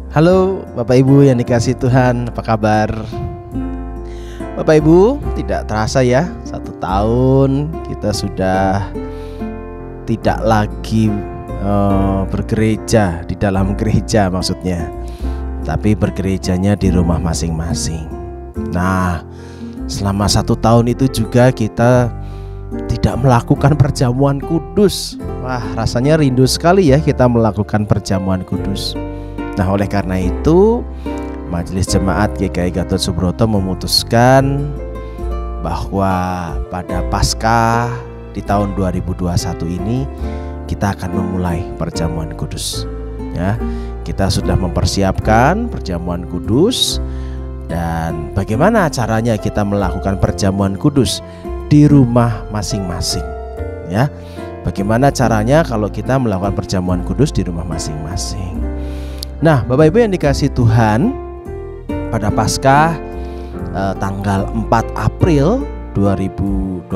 Halo Bapak Ibu yang dikasihi Tuhan, apa kabar? Bapak Ibu, tidak terasa ya, 1 tahun kita sudah tidak lagi bergereja di dalam gereja maksudnya, tapi bergerejanya di rumah masing-masing. Nah, selama 1 tahun itu juga kita tidak melakukan perjamuan kudus. Wah, rasanya rindu sekali ya kita melakukan perjamuan kudus. Nah, oleh karena itu Majelis Jemaat GKI Gatot Subroto memutuskan bahwa pada Paskah di tahun 2021 ini kita akan memulai perjamuan kudus. Ya, kita sudah mempersiapkan perjamuan kudus. Dan bagaimana caranya kita melakukan perjamuan kudus di rumah masing-masing? Ya, bagaimana caranya kalau kita melakukan perjamuan kudus di rumah masing-masing? Nah, Bapak Ibu yang dikasihi Tuhan, pada Paskah tanggal 4 April 2021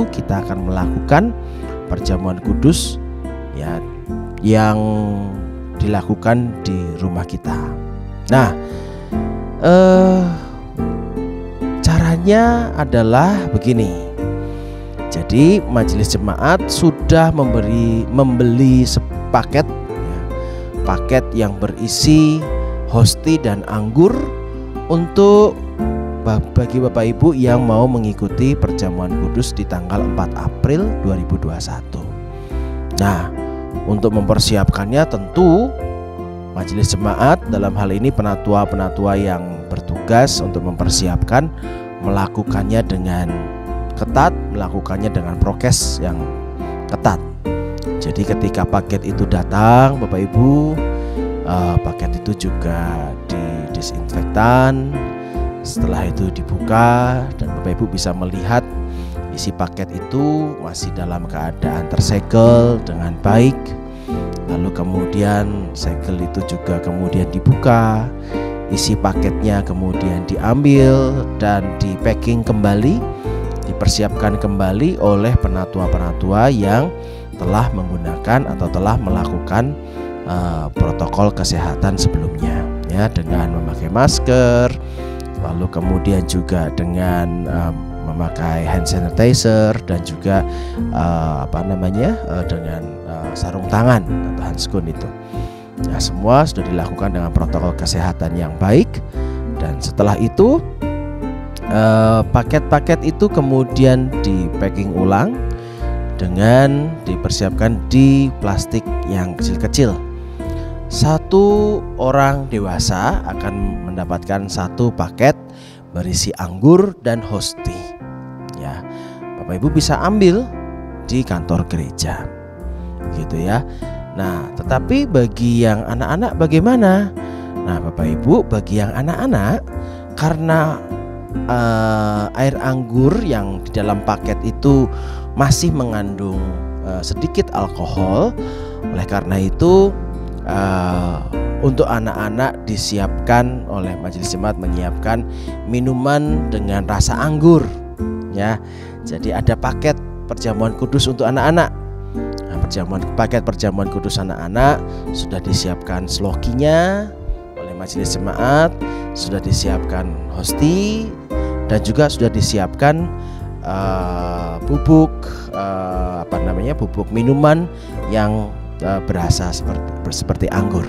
kita akan melakukan perjamuan kudus ya, yang dilakukan di rumah kita. Nah, caranya adalah begini. Jadi Majelis Jemaat sudah membeli sepaket paket yang berisi hosti dan anggur untuk bagi Bapak Ibu yang mau mengikuti perjamuan kudus di tanggal 4 April 2021. Nah, untuk mempersiapkannya tentu Majelis Jemaat, dalam hal ini penatua-penatua yang bertugas untuk mempersiapkan, melakukannya dengan ketat, melakukannya dengan prokes yang ketat. Jadi ketika paket itu datang, Bapak Ibu, paket itu juga didisinfektan. Setelah itu dibuka dan Bapak Ibu bisa melihat isi paket itu masih dalam keadaan tersegel dengan baik. Lalu kemudian segel itu juga kemudian dibuka, isi paketnya kemudian diambil dan di-packing kembali, dipersiapkan kembali oleh penatua-penatua yang telah menggunakan atau telah melakukan protokol kesehatan sebelumnya ya, dengan memakai masker, lalu kemudian juga dengan memakai hand sanitizer dan juga dengan sarung tangan atau handskun itu. Nah, semua sudah dilakukan dengan protokol kesehatan yang baik. Dan setelah itu paket-paket itu kemudian di-packing ulang dengan dipersiapkan di plastik yang kecil-kecil. 1 orang dewasa akan mendapatkan 1 paket berisi anggur dan hosti. Ya, Bapak Ibu bisa ambil di kantor gereja, gitu ya. Nah, tetapi bagi yang anak-anak bagaimana? Nah, Bapak Ibu, bagi yang anak-anak, karena air anggur yang di dalam paket itu masih mengandung sedikit alkohol, oleh karena itu untuk anak-anak disiapkan oleh Majelis Jemaat, menyiapkan minuman dengan rasa anggur ya. Jadi ada paket perjamuan kudus untuk anak-anak. Nah, paket perjamuan kudus anak-anak sudah disiapkan slokinya oleh Majelis Jemaat, sudah disiapkan hosti, dan juga sudah disiapkan bubuk minuman yang berasa seperti anggur.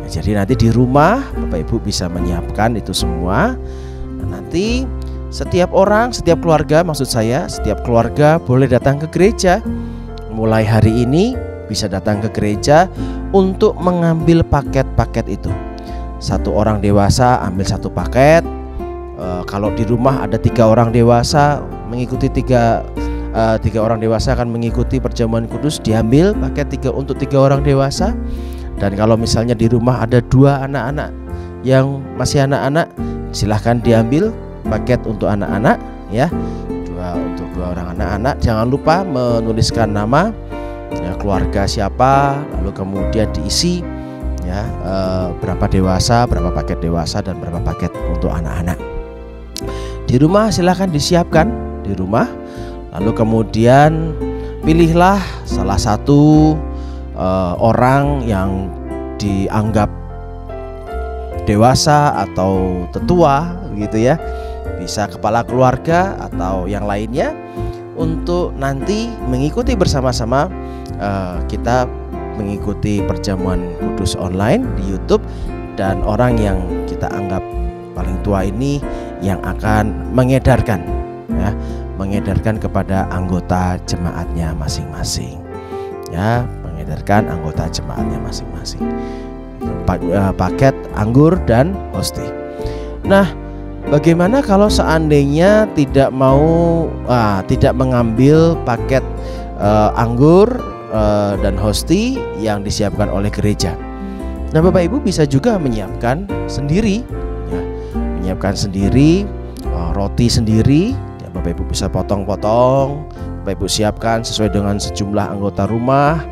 Ya, jadi nanti di rumah Bapak Ibu bisa menyiapkan itu semua. Nah, nanti setiap keluarga, maksud saya setiap keluarga boleh datang ke gereja. Mulai hari ini bisa datang ke gereja untuk mengambil paket-paket itu. 1 orang dewasa ambil 1 paket. Kalau di rumah ada 3 orang dewasa mengikuti 3 orang dewasa akan mengikuti perjamuan kudus, diambil paket untuk 3 orang dewasa. Dan kalau misalnya di rumah ada 2 anak-anak yang masih anak-anak, silahkan diambil paket untuk anak-anak ya, untuk 2 orang anak-anak. Jangan lupa menuliskan nama ya, keluarga siapa, lalu kemudian diisi ya, berapa dewasa, berapa paket dewasa, dan berapa paket untuk anak-anak. Di rumah silahkan disiapkan di rumah. Lalu kemudian pilihlah salah satu orang yang dianggap dewasa atau tetua gitu ya, bisa kepala keluarga atau yang lainnya, untuk nanti mengikuti bersama-sama kita mengikuti perjamuan kudus online di YouTube, dan orang yang kita anggap paling tua ini yang akan mengedarkan ya, mengedarkan kepada anggota jemaatnya masing-masing ya, mengedarkan anggota jemaatnya masing-masing. Paket anggur dan hosti. Nah, bagaimana kalau seandainya tidak mengambil paket anggur dan hosti yang disiapkan oleh gereja? Nah, Bapak Ibu bisa juga menyiapkan sendiri ya, menyiapkan sendiri roti sendiri ya, Bapak Ibu bisa potong-potong, Bapak Ibu siapkan sesuai dengan sejumlah anggota rumah.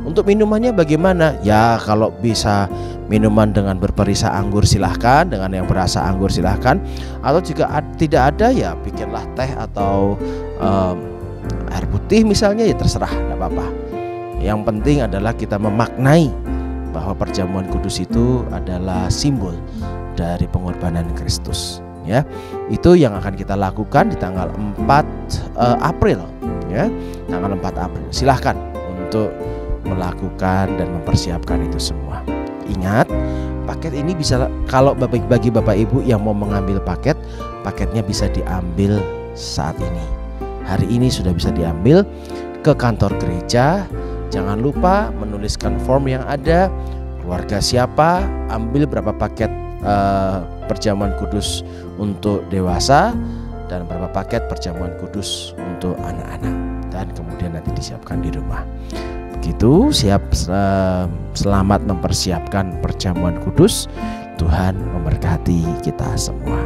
Untuk minumannya bagaimana? Ya, kalau bisa minuman dengan berperisa anggur silahkan, dengan yang berasa anggur silahkan, atau jika tidak ada ya bikinlah teh atau air putih misalnya, ya terserah, tidak apa-apa. Yang penting adalah kita memaknai bahwa perjamuan kudus itu adalah simbol dari pengorbanan Kristus ya. Itu yang akan kita lakukan di tanggal 4 April ya, tanggal 4 April. Silahkan untuk melakukan dan mempersiapkan itu semua. Ingat, paket ini bisa, kalau bagi Bapak Ibu yang mau mengambil paketnya bisa diambil saat ini. Hari ini sudah bisa diambil ke kantor gereja. Jangan lupa menuliskan form yang ada, keluarga siapa, ambil berapa paket perjamuan kudus untuk dewasa dan berapa paket perjamuan kudus untuk anak-anak, dan kemudian nanti disiapkan di rumah. Begitu, selamat mempersiapkan perjamuan kudus. Tuhan memberkati kita semua.